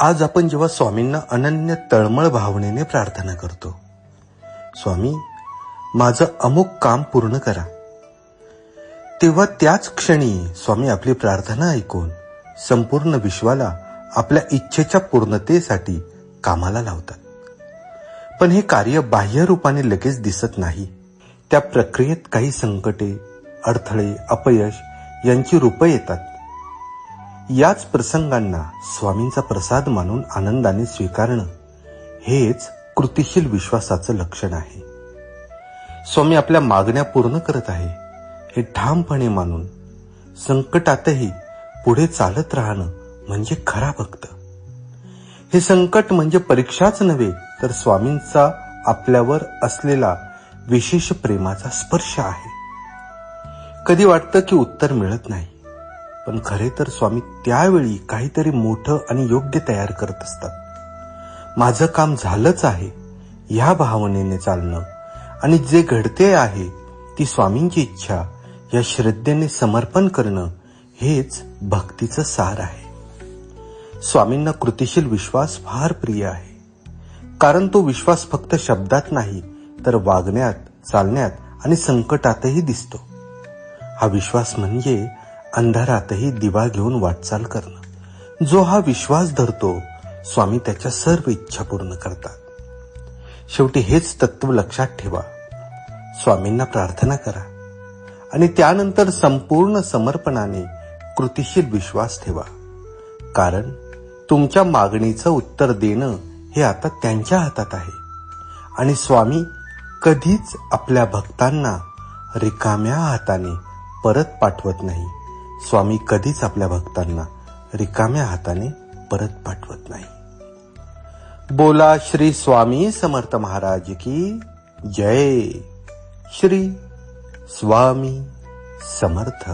आज आपण जेव्हा स्वामींना अनन्य तळमळ भावनेने प्रार्थना करतो, स्वामी माझं अमुक काम पूर्ण करा, तेव्हा त्याच क्षणी स्वामी आपली प्रार्थना ऐकून संपूर्ण विश्वाला आपल्या इच्छेच्या पूर्णतेसाठी कामाला लावतात. पण हे कार्य बाह्य रूपाने लगेच दिसत नाही. त्या प्रक्रियेत काही संकटे, अडथळे, अपयश यांची रूपं येतात. याच प्रसंगांना स्वामींचा प्रसाद मानून आनंदाने स्वीकारणं हेच कृतिशील विश्वासाचं लक्षण आहे. स्वामी आपल्या मागण्या पूर्ण करत आहे हे ठामपणे मानून संकटातही पुढे चालत राहणं म्हणजे खरा भक्त. हे संकट म्हणजे परीक्षाच नव्हे, तर स्वामींचा आपल्यावर असलेला विशेष प्रेमाचा स्पर्श आहे. कधी वाटतं की उत्तर मिळत नाही, पण खरे तर स्वामी त्यावेळी काहीतरी मोठं आणि योग्य तयार करत असतात. माझं काम झालंच आहे ह्या भावनेने चालणं आणि जे घडते आहे ती स्वामींची इच्छा या श्रद्धेने समर्पण करणं हेच भक्तीचं सार आहे. स्वामींना कृतिशील विश्वास फार प्रिय आहे, कारण तो विश्वास फक्त शब्दात नाही तर वागण्यात, चालण्यात आणि संकटातही दिसतो. हा विश्वास म्हणजे अंधारातही दिवा घेऊन वाटचाल करणं. जो हा विश्वास धरतो स्वामी त्याच्या सर्व इच्छा पूर्ण करतात. शेवटी हेच तत्व लक्षात ठेवा. स्वामींना प्रार्थना करा आणि त्यानंतर संपूर्ण समर्पणाने कृतिशील विश्वास ठेवा, कारण तुमच्या मागणीचं उत्तर देणं हे आता त्यांच्या हातात आहे. आणि स्वामी कधीच आपल्या भक्तांना रिकाम्या हाताने परत पाठवत नाही. स्वामी कधीच आपल्या भक्तांना रिकाम्या हाताने परत पाठवत नाही. बोला श्री स्वामी समर्थ महाराज की जय. श्री स्वामी समर्थ.